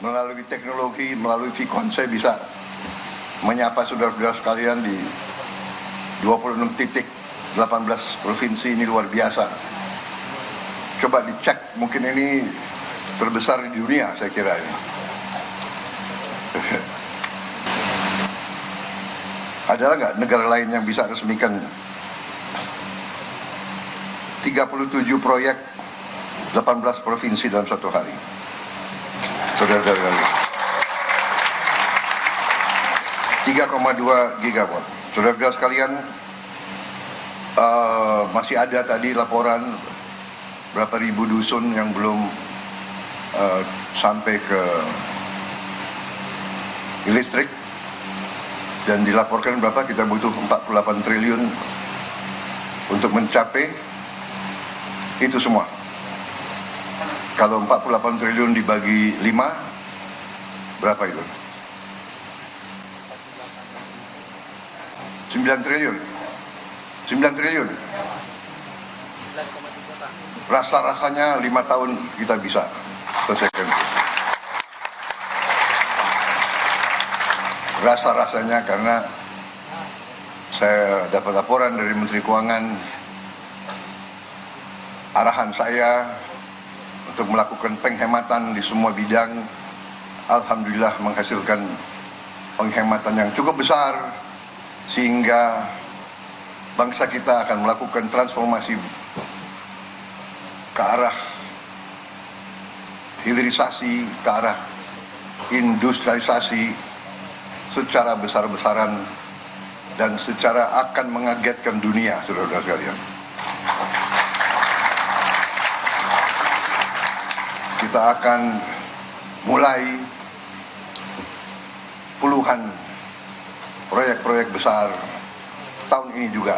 melalui teknologi, melalui Vicon saya bisa menyapa saudara-saudara sekalian di 26 titik 18 provinsi. Ini luar biasa. Coba dicek, mungkin ini terbesar di dunia saya kira ini. Ada nggak negara lain yang bisa resmikan 37 proyek 18 provinsi dalam satu hari? Saudara-saudara, 3,2 gigawatt. Saudara-saudara sekalian, masih ada tadi laporan berapa ribu dusun yang belum sampai ke listrik, dan dilaporkan berapa kita butuh 48 triliun untuk mencapai itu semua. Kalau 48 triliun dibagi 5, berapa itu? 9 triliun. 9 triliun. Rasa-rasanya 5 tahun kita bisa selesaikan. Rasa-rasanya, karena saya dapat laporan dari Menteri Keuangan, arahan saya untuk melakukan penghematan di semua bidang, alhamdulillah menghasilkan penghematan yang cukup besar, sehingga bangsa kita akan melakukan transformasi ke arah hilirisasi, ke arah industrialisasi secara besar-besaran dan secara akan mengagetkan dunia, saudara-saudara sekalian. Kita akan mulai puluhan proyek-proyek besar tahun ini juga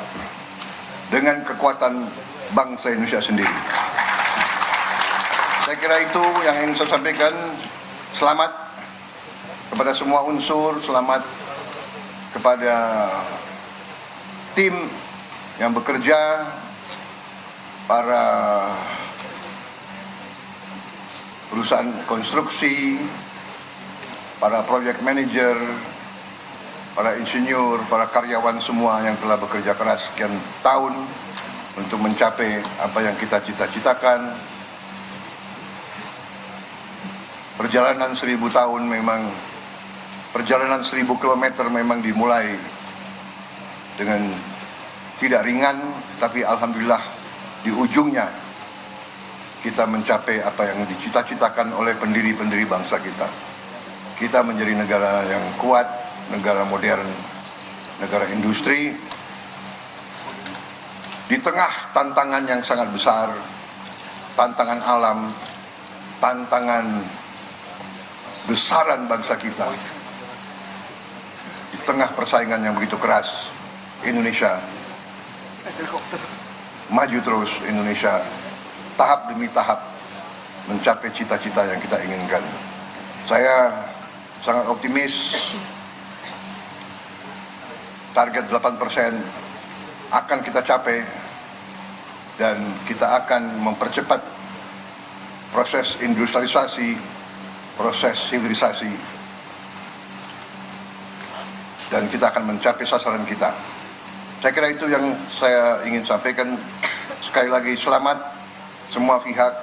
dengan kekuatan bangsa Indonesia sendiri. Saya kira itu yang ingin saya sampaikan. Selamat kepada semua unsur, selamat kepada tim yang bekerja, para perusahaan konstruksi, para project manager, para insinyur, para karyawan semua yang telah bekerja keras sekian tahun untuk mencapai apa yang kita cita-citakan. Perjalanan 1000 tahun memang, perjalanan 1000 kilometer memang dimulai dengan tidak ringan, tapi alhamdulillah di ujungnya kita mencapai apa yang dicita-citakan oleh pendiri-pendiri bangsa kita. Kita menjadi negara yang kuat, negara modern, negara industri, di tengah tantangan yang sangat besar, tantangan alam, tantangan besaran bangsa kita. Di tengah persaingan yang begitu keras, Indonesia maju terus. Indonesia tahap demi tahap mencapai cita-cita yang kita inginkan. Saya sangat optimis target 8% akan kita capai, dan kita akan mempercepat proses industrialisasi, proses hilirisasi, dan kita akan mencapai sasaran kita. Saya kira itu yang saya ingin sampaikan. Sekali lagi selamat semua pihak.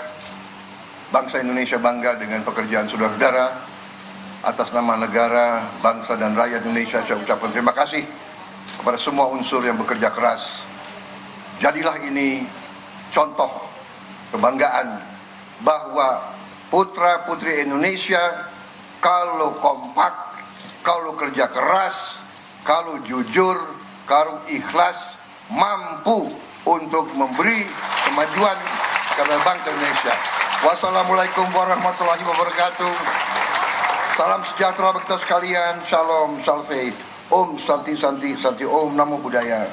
Bangsa Indonesia bangga dengan pekerjaan saudara-saudara. Atas nama negara, bangsa dan rakyat Indonesia, saya ucapkan terima kasih kepada semua unsur yang bekerja keras. Jadilah ini contoh kebanggaan bahwa putra-putri Indonesia kalau kompak, kalau kerja keras, kalau jujur, kalau ikhlas, mampu untuk memberi kemajuan kepada bangsa Indonesia. Wassalamualaikum warahmatullahi wabarakatuh. Salam sejahtera bagi kita sekalian. Shalom, salve, Om Santi Santi Santi, Om Namo Buddhaya.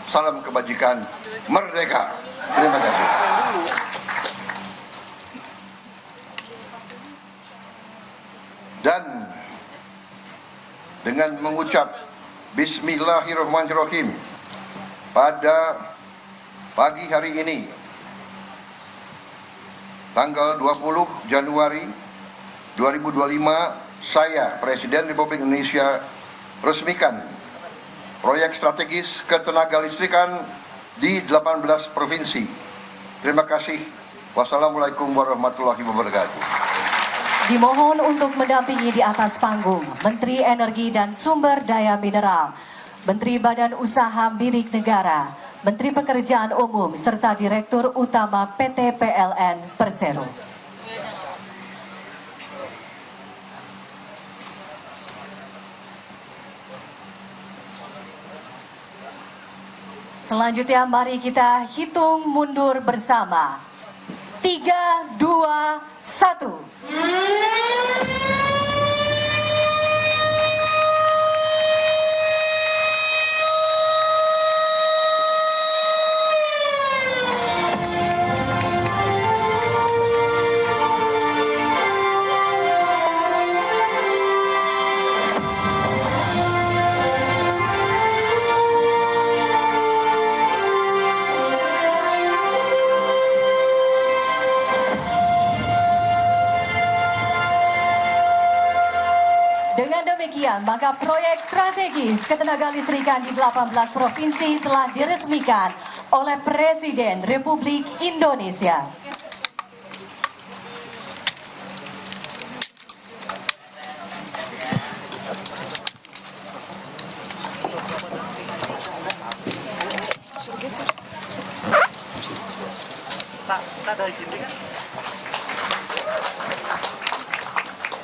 Salam kebajikan, merdeka. Terima kasih. Dan dengan mengucap Bismillahirrahmanirrahim, pada pagi hari ini, tanggal 20 Januari 2025 saya, Presiden Republik Indonesia, resmikan proyek strategis ketenaga listrikan di 18 provinsi. Terima kasih. Wassalamualaikum warahmatullahi wabarakatuh. Dimohon untuk mendampingi di atas panggung Menteri Energi dan Sumber Daya Mineral, Menteri Badan Usaha Milik Negara, Menteri Pekerjaan Umum, serta Direktur Utama PT PLN Persero. Selanjutnya mari kita hitung mundur bersama. 3, 2, 1. Dengan demikian, maka proyek strategis ketenaga listrikan di 18 provinsi telah diresmikan oleh Presiden Republik Indonesia. Tak dari sini kan?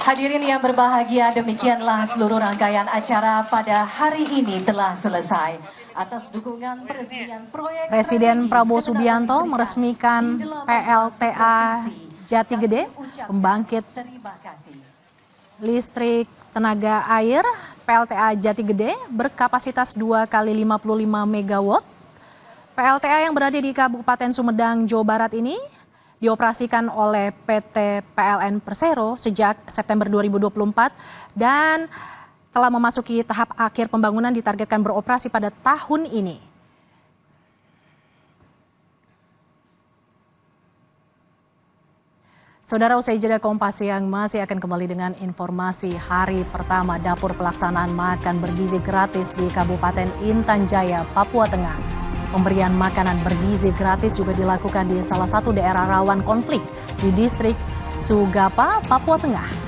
Hadirin yang berbahagia, demikianlah seluruh rangkaian acara pada hari ini telah selesai. Atas dukungan peresmian proyek Presiden Prabowo Subianto meresmikan PLTA Jati Gede, pembangkit listrik tenaga air. PLTA Jati Gede berkapasitas 2 kali 55 MW. PLTA yang berada di Kabupaten Sumedang, Jawa Barat ini dioperasikan oleh PT PLN Persero sejak September 2024 dan telah memasuki tahap akhir pembangunan, ditargetkan beroperasi pada tahun ini. Saudara, usai jeda Kompas Siang masih akan kembali dengan informasi hari pertama dapur pelaksanaan makan bergizi gratis di Kabupaten Intan Jaya, Papua Tengah. Pemberian makanan bergizi gratis juga dilakukan di salah satu daerah rawan konflik di distrik Sugapa, Papua Tengah.